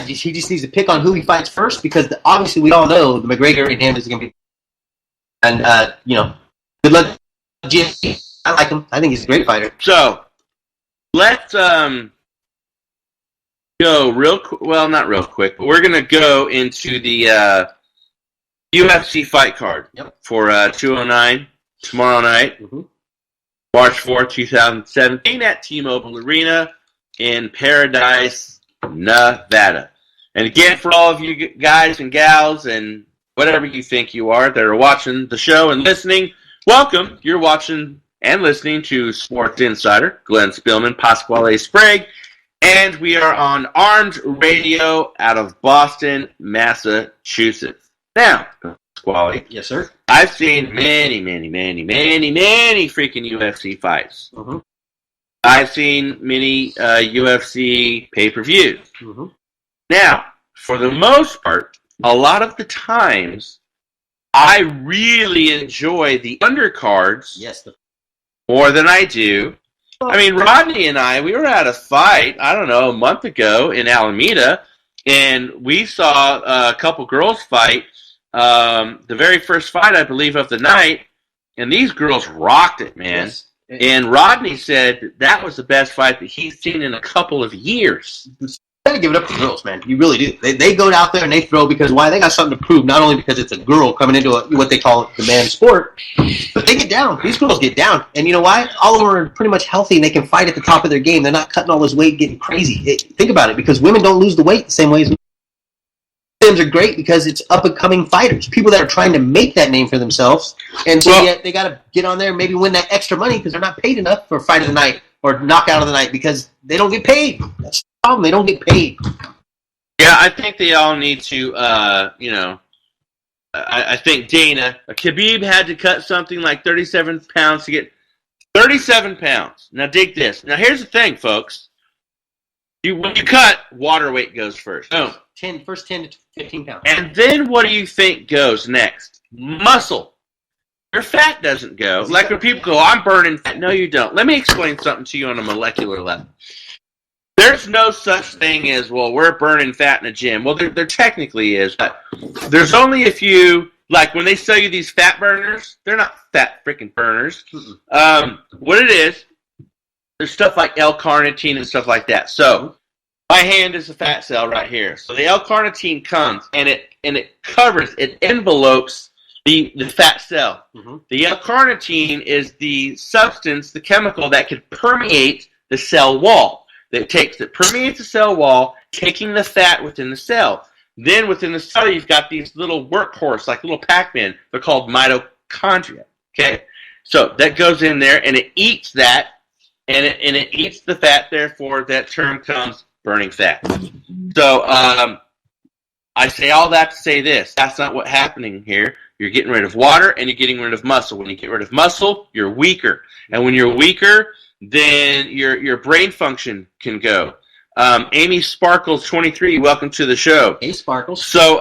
He just needs to pick on who he fights first, because obviously we all know the McGregor and him is gonna be. And good luck, GSP. I like him. I think he's a great fighter. So let's go real quick. Well, not real quick, but we're gonna go into the UFC fight card for 209 tomorrow night. March 4th, 2017 at T-Mobile Arena in Paradise, Nevada. And again, for all of you guys and gals and whatever you think you are that are watching the show and listening, welcome. You're watching and listening to Sports Insider, Glenn Spillman, Pasquale, Sprague, and we are on Armed Radio out of Boston, Massachusetts. Now, Pasquale. Yes, sir. I've seen many freaking UFC fights. I've seen many UFC pay-per-views. Now, for the most part, a lot of the times, I really enjoy the undercards more than I do. I mean, Rodney and I, we were at a fight, I don't know, a month ago in Alameda, and we saw a couple girls fight. The very first fight, I believe, of the night, and these girls rocked it, man. Yes. And Rodney said that was the best fight that he's seen in a couple of years. You gotta give it up to girls, man. You really do. They go out there and they throw because why? They got something to prove. Not only because it's a girl coming into what they call the man's sport, but they get down. These girls get down, and you know why? All of them are pretty much healthy and they can fight at the top of their game. They're not cutting all this weight, getting crazy. Think about it, because women don't lose the weight the same way as men. Are great because it's up-and-coming fighters, people that are trying to make that name for themselves, and so they got to get on there and maybe win that extra money because they're not paid enough for fight of the night or knockout of the night because they don't get paid. That's the problem. They don't get paid. Yeah, I think they all need to, I think Dana, Khabib had to cut something like 37 pounds to get 37 pounds. Now dig this. Now here's the thing, folks. When you cut, water weight goes first. Boom. First 10 to 15 pounds. And then what do you think goes next? Muscle. Your fat doesn't go. Like when people go, I'm burning fat. No, you don't. Let me explain something to you on a molecular level. There's no such thing as, well, we're burning fat in a gym. Well, there technically is, but there's only a few, like when they sell you these fat burners, they're not fat freaking burners. What it is, there's stuff like L-carnitine and stuff like that. So my hand is a fat cell right here. So the L-carnitine comes and it covers, it envelopes the fat cell. The L-carnitine is the substance, the chemical that could permeate the cell wall. That permeates the cell wall, taking the fat within the cell. Then within the cell, you've got these little workhorse, like little Pac-Man. They're called mitochondria. Okay, so that goes in there and it eats that. And it eats the fat, therefore that term comes burning fat. So I say all that to say this. That's not what's happening here. You're getting rid of water and you're getting rid of muscle. When you get rid of muscle, you're weaker. And when you're weaker, then your brain function can go. Amy Sparkles, 23, welcome to the show. Hey, Sparkles. So,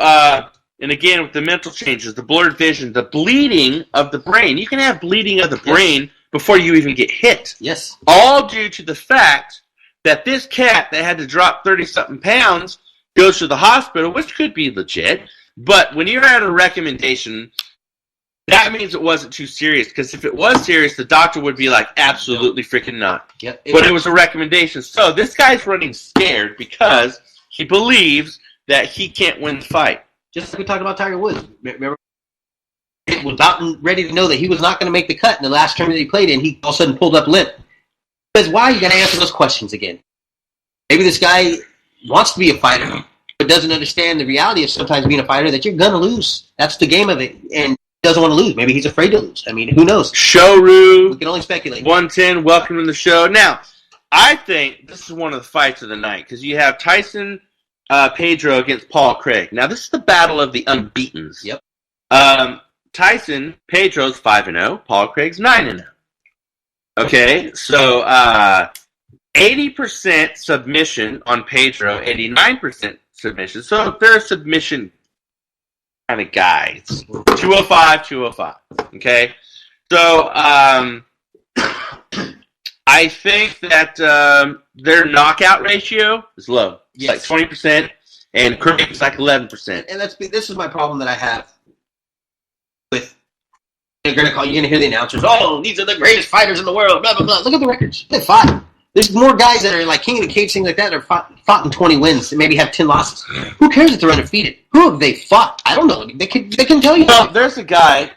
and again, with the mental changes, the blurred vision, the bleeding of the brain. You can have bleeding of the brain before you even get hit. Yes. All due to the fact that this cat that had to drop 30-something pounds goes to the hospital, which could be legit. But when you're at a recommendation, that means it wasn't too serious. Because if it was serious, the doctor would be like, absolutely freaking not. Yep. But it was a recommendation. So this guy's running scared because he believes that he can't win the fight. Just like we talked about Tiger Woods. Remember? He was about ready to know that he was not going to make the cut in the last tournament he played in. He all of a sudden pulled up limp. Because why? You got to answer those questions again. Maybe this guy wants to be a fighter, but doesn't understand the reality of sometimes being a fighter that you're going to lose. That's the game of it. And he doesn't want to lose. Maybe he's afraid to lose. I mean, who knows? Showru. We can only speculate. 110, welcome to the show. Now, I think this is one of the fights of the night because you have Tyson Pedro against Paul Craig. Now, this is the battle of the unbeatens. Yep. Tyson Pedro's 5-0, Paul Craig's 9-0. Okay, so 80% submission on Pedro, 89% submission. So they're a submission kind of guys. 205, 205. Okay, so I think that their knockout ratio is low. It's Yes. like 20%, and Craig's like 11%. And this is my problem that I have with you're gonna hear the announcers, oh, these are the greatest fighters in the world, blah blah blah. Look at the records. They fought. There's more guys that are like King of the Cage, things like that, are fought in 20 wins and maybe have 10 losses. Who cares if they're undefeated? Who have they fought? I don't know. They can tell you. Well, there's a guy,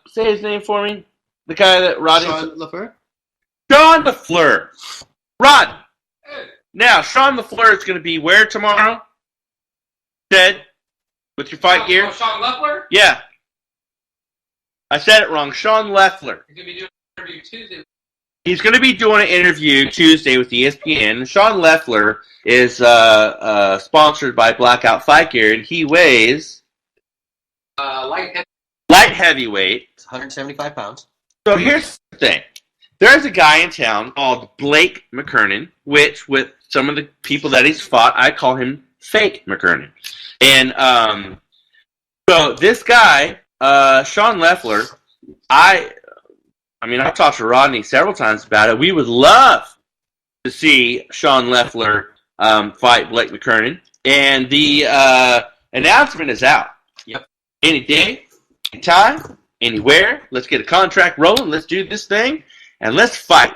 say his name for me. The guy that Rodney... Sean LaFleur. Rod. Now, Sean LaFleur is going to be where tomorrow? Ted? With your fight gear? Sean Leffler? Yeah. I said it wrong. Sean Leffler. He's going to be doing an interview Tuesday. He's going to be doing an interview Tuesday with ESPN. Sean Leffler is sponsored by Blackout Fight Gear, and he weighs Light heavyweight. 175 pounds. So here's the thing. There's a guy in town called Blake McKernan, which with some of the people that he's fought, I call him Fake McKernan. And so this guy, Sean Leffler, I've talked to Rodney several times about it. We would love to see Sean Leffler fight Blake McKernan. And the announcement is out. Yep. Any day, any time, anywhere. Let's get a contract rolling. Let's do this thing. And let's fight.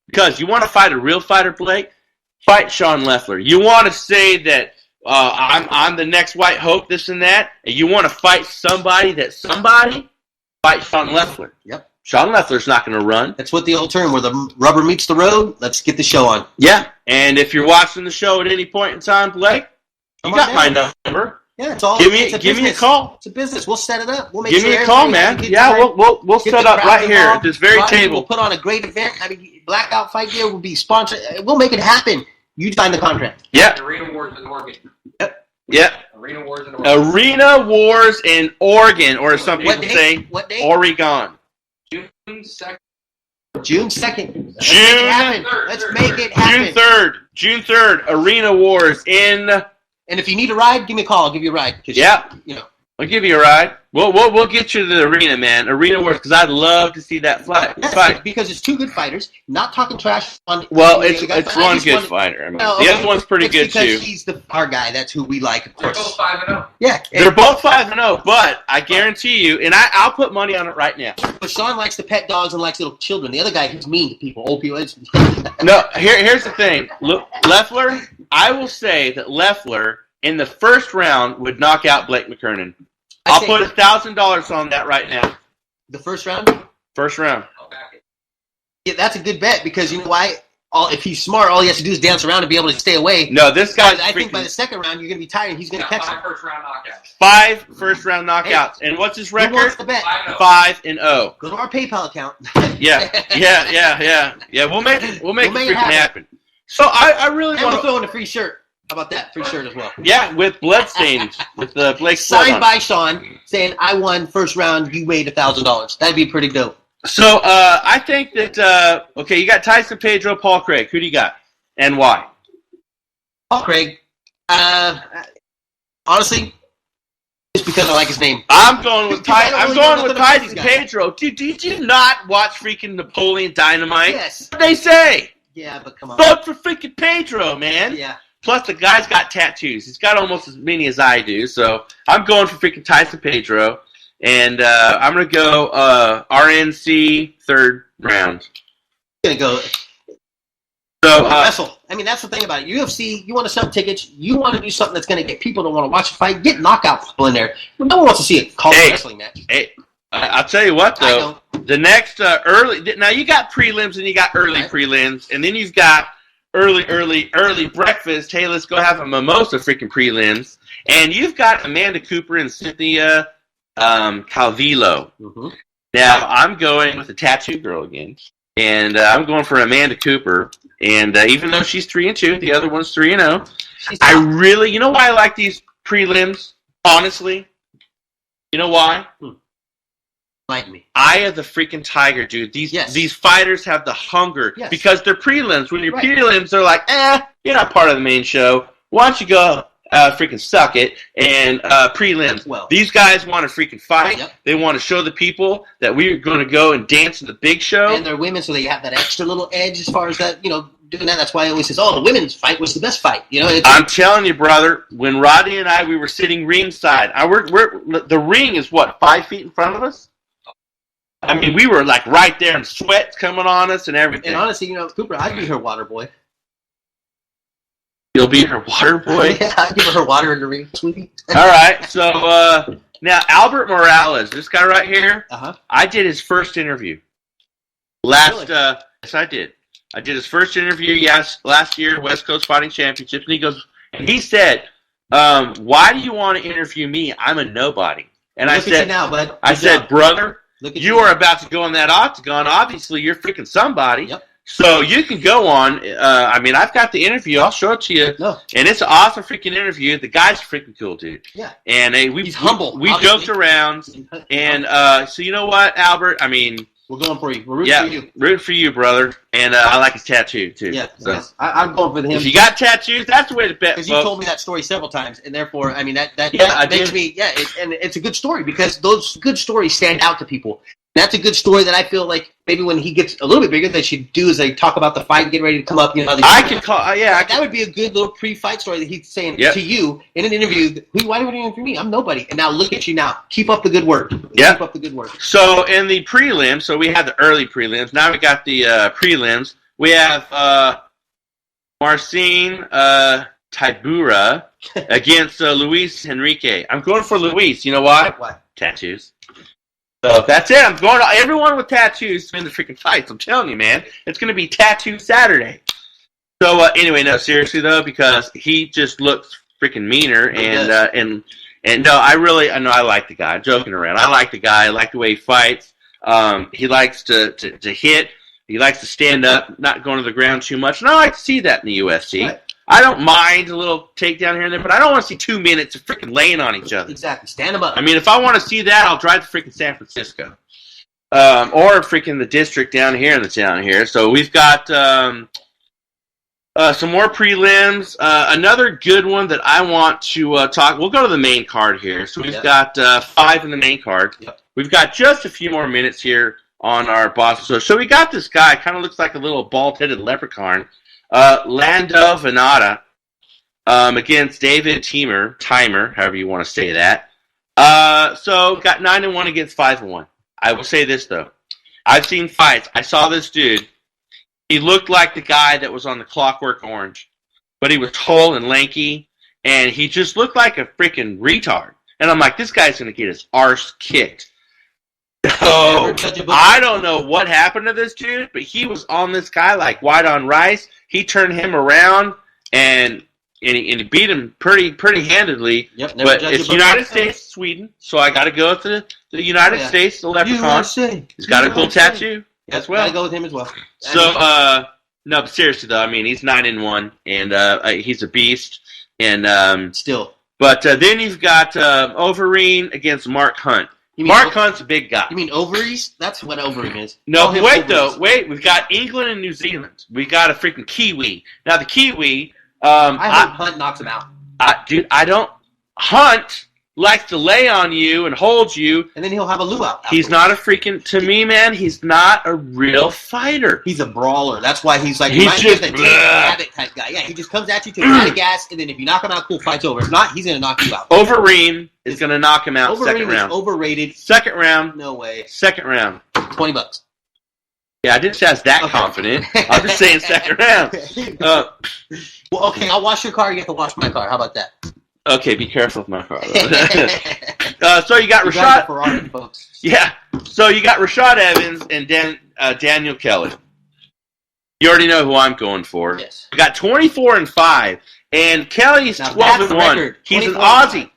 Because you want to fight a real fighter, Blake? Fight Sean Leffler. You want to say that I'm the next White Hope, this and that, and you want to fight somebody, fight Sean Leffler. Yep. Sean Leffler's not going to run. That's what the old term, where the rubber meets the road. Let's get the show on. Yeah, and if you're watching the show at any point in time, Blake, you got my number. Yeah, it's all. Give me a call. It's a business. We'll set it up. We'll make Give sure me a call, man. Yeah, we'll set up right here at this very table. We'll put on a great event. Blackout Fight Gear will be sponsored. We'll make it happen. You sign the contract. Yeah. Arena Wars in Oregon. Yep. Arena Wars in Oregon. Arena Wars in Oregon, or some people say What day? Oregon. June 2nd. June 2nd. June Let's make it happen. June 3rd. Arena Wars in... And if you need a ride, give me a call. I'll give you a ride. Yeah. I'll give you a ride. We'll get you to the arena, man. Arena Wars, because I'd love to see that fight. Because it's two good fighters. Not talking trash on. Well, it's one good fighter. The other one's pretty good too. He's our guy. That's who we like, of They're course. both 5-0. Yeah, They're both 5-0, but I guarantee you, and I'll put money on it right now. But Sean likes to pet dogs and likes little children. The other guy, he's mean to people, old people. No, here's the thing. Look, Leffler, I will say that Leffler in the first round would knock out Blake McKernan. I'll put $1,000 on that right now. The first round? First round. Yeah, that's a good bet because you know why? If he's smart, all he has to do is dance around and be able to stay away. No, this guy's I think by the second round, you're going to be tired and he's going to catch you. 5 first-round knockouts. 5 first-round knockouts. And what's his Who record? wants the bet? 5-0. Go to our PayPal account. Yeah. We'll make it freaking happen. So I really And want we'll to... throw in a free shirt. How about that? Free shirt as well. Yeah, with bloodstains. With the Blake Signed by Sean saying, I won first round, you made $1,000. That'd be pretty dope. So I think that, you got Tyson Pedro, Paul Craig. Who do you got? And why? Paul Craig, honestly, his just because I like his name. I'm going with I don't really know nothing about Tyson these guys. Pedro. Dude, did you not watch freaking Napoleon Dynamite? Yes. What they say? Yeah, but come on. Vote for freaking Pedro, man. Yeah. Plus, the guy's got tattoos. He's got almost as many as I do. So I'm going for freaking Tyson Pedro. And I'm going to go RNC third round. Gonna go So, wrestle. I mean, that's the thing about it. UFC, you want to sell tickets. You want to do something that's going to get people to want to watch a fight. Get knockout people in there. No one wants to see a college wrestling match. hey, I'll tell you what, though. The next early... Now, you got prelims and you got early prelims. And then you've got early breakfast. Hey, let's go have a mimosa freaking prelims. And you've got Amanda Cooper and Cynthia Calvillo. Mm-hmm. Now, I'm going with the tattoo girl again. And I'm going for Amanda Cooper. And even though she's 3-2, the other one's 3-0. I really... You know why I like these prelims? Honestly? You know why? Like me. Eye of the freaking tiger, dude. These fighters have the hunger because they're prelims. When you're prelims, they're like, you're not part of the main show. Why don't you go freaking suck it and prelims? Well, these guys want to freaking fight. Yep. They want to show the people that we're going to go and dance in the big show. And they're women, so they have that extra little edge as far as that, doing that. That's why I always says, the women's fight was the best fight. I'm telling you, brother, when Rodney and we were sitting ringside, the ring is, 5 feet in front of us? I mean, we were like right there and sweat coming on us and everything. And honestly, Cooper, I'd be her water boy. You'll be her water boy? Yeah, I'd give her water in the ring, sweetie. All right, so now Albert Morales, this guy right here, I did his first interview. Yes, I did. I did his first interview, last year, West Coast Fighting Championships, and he said, why do you want to interview me? I'm a nobody. And Look at you now, bud. I said, brother, you are are about to go in that octagon. Obviously, you're freaking somebody. Yep. So you can go on. I've got the interview. I'll show it to you. No. And it's an awesome freaking interview. The guy's freaking cool, dude. Yeah. And he's humble. We joked around. And so you know what, Albert? I mean, we're going for you. We're rooting for you. Rooting for you, brother. And I like his tattoo, too. Yeah, so. yes. I'm going for him. If you got tattoos, that's the way to bet. Because you told me that story several times, and therefore, I mean, that makes me, and it's a good story, because those good stories stand out to people. That's a good story that I feel like maybe when he gets a little bit bigger, they should do is they talk about the fight and get ready to come up. That would be a good little pre-fight story that he's saying to you in an interview. Why do you interview me? I'm nobody. And now look at you now. Keep up the good work. Keep up the good work. So in the prelims, so we had the early prelims. Now we got the prelims. We have Marcin Tybura against Luis Henrique. I'm going for Luis. You know why? Why? Tattoos. So that's it. I'm going to everyone with tattoos to win the freaking fights. I'm telling you, man. It's going to be Tattoo Saturday. So anyway, no, seriously though, because he just looks freaking meaner, and no, I like the guy. I'm joking around. I like the guy. I like the way he fights. He likes to hit. He likes to stand up, not going to the ground too much, and I like to see that in the UFC. Right. I don't mind a little takedown here and there, but I don't want to see 2 minutes of freaking laying on each other. Exactly. Stand them up. I mean, if I want to see that, I'll drive to freaking San Francisco. Or freaking the district down here in the town here. So we've got some more prelims. Another good one that I want to talk. We'll go to the main card here. So we've got 5 in the main card. Yep. We've got just a few more minutes here on our Boston. So we got this guy. Kind of looks like a little bald-headed leprechaun. Lando Venata against David Timer, however you want to say that. So got 9-1 against 5-1. I will say this though, I've seen fights. I saw this dude. He looked like the guy that was on the Clockwork Orange, but he was tall and lanky, and he just looked like a freaking retard. And I'm like, this guy's gonna get his arse kicked. So I don't know what happened to this dude, but he was on this guy like white on rice. He turned him around and he beat him pretty handedly. Yep, but it's United States, Sweden, so I got to go with the United States, the leprechaun. He's got a cool tattoo as well. I go with him as well. So no, but seriously though, I mean he's 9-1 and he's a beast and still. But then you've got Overeem against Mark Hunt. Mark Hunt's a big guy. You mean ovaries? That's what Overeem is. No, wait. We've got England and New Zealand. We got a freaking Kiwi. Now, the Kiwi... I hope Hunt knocks him out. Dude, I don't... Hunt likes to lay on you and hold you. And then he'll have a luau. He's not a freaking, to me, man, he's not a real fighter. He's a brawler. That's why he's like, He's just the Rabbit type guy. Yeah, he just comes at you, takes out of gas, and then if you knock him out, cool, fight's over. If not, he's going to knock you out. Overeem is going to knock him out second round. Overrated. Second round. No way. Second round. $20. Yeah, I didn't say I was that confident. I'm just saying second round. Well, okay, I'll wash your car. You have to wash my car. How about that? Okay, be careful with my car. So you got You Rashad. guys are Ferrari, folks. Yeah. So you got Rashad Evans and Daniel Kelly. You already know who I'm going for. Yes. You got 24-5, and Kelly's Now, that's the 12-1. record. He's an 24-5.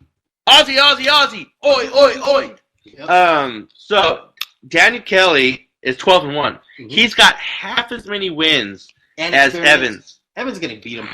Aussie. Aussie. Oi, oi, oi. Yep. So Daniel Kelly is 12-1. Mhm. He's got half as many wins And as experience. Evans. Evans going to beat him.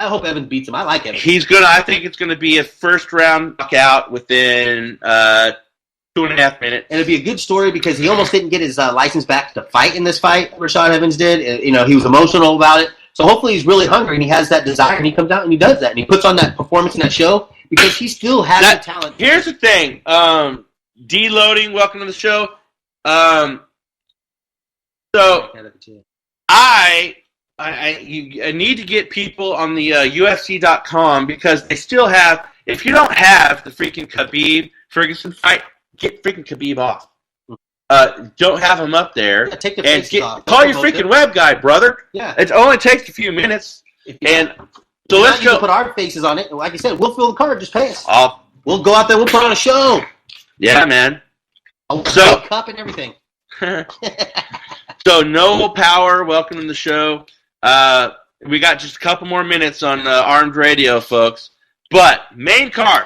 I hope Evans beats him. I like Evans. I think it's gonna be a first round knockout within 2.5 minutes. And it'd be a good story because he almost didn't get his license back to fight in this fight. Rashad Evans did. He was emotional about it. So hopefully he's really hungry and he has that desire and he comes out and he does that and he puts on that performance in that show because he still has the talent. Here's the thing. Deloading, welcome to the show. So I need to get people on the UFC.com because they still have. If you don't have the freaking Khabib Ferguson fight, get freaking Khabib off. Don't have him up there. Yeah, take the and faces off. call your freaking web guy, brother. Yeah. It only takes a few minutes. And so let's go. Put our faces on it. And like I said, we'll fill the card. Just pay us. We'll go out there. We'll put on a show. Yeah, man. So cup and everything. So Noble Power, welcome to the show. We got just a couple more minutes on Armed Radio, folks. But main card,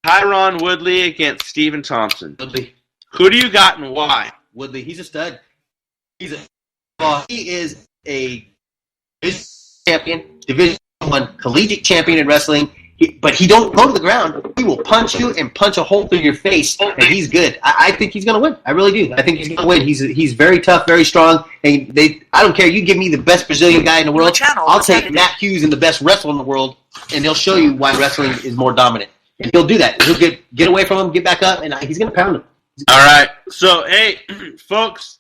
Tyron Woodley against Stephen Thompson. Woodley. Who do you got and why? Woodley. He's a stud. He is a champion, Division I collegiate champion in wrestling. But he don't go to the ground. He will punch you and punch a hole through your face, and he's good. I think he's going to win. I really do. I think he's going to win. He's very tough, very strong. And I don't care. You give me the best Brazilian guy in the world. I'll take Matt Hughes and the best wrestler in the world, and he'll show you why wrestling is more dominant. And he'll do that. He'll get away from him, get back up, and he's going to pound him. All right. So, hey, folks,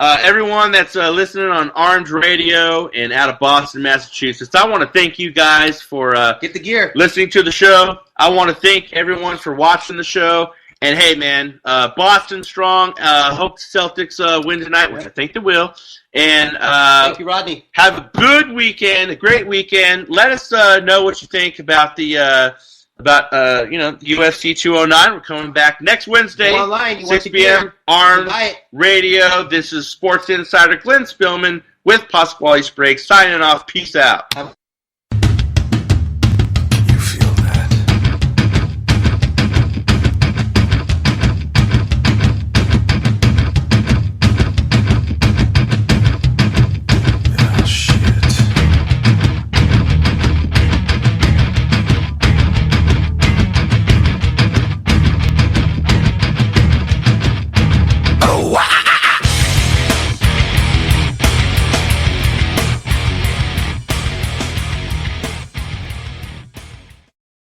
everyone that's listening on Armed Radio and out of Boston, Massachusetts, I want to thank you guys for get the gear, listening to the show. I want to thank everyone for watching the show. And, hey, man, Boston strong. Hope the Celtics win tonight, which I think they will. And thank you, Rodney. Have a good weekend, a great weekend. Let us know what you think about the UFC 209. We're coming back next Wednesday, 6 p.m. Armed Radio. This is Sports Insider Glenn Spillman with Pasquale Sprague signing off. Peace out.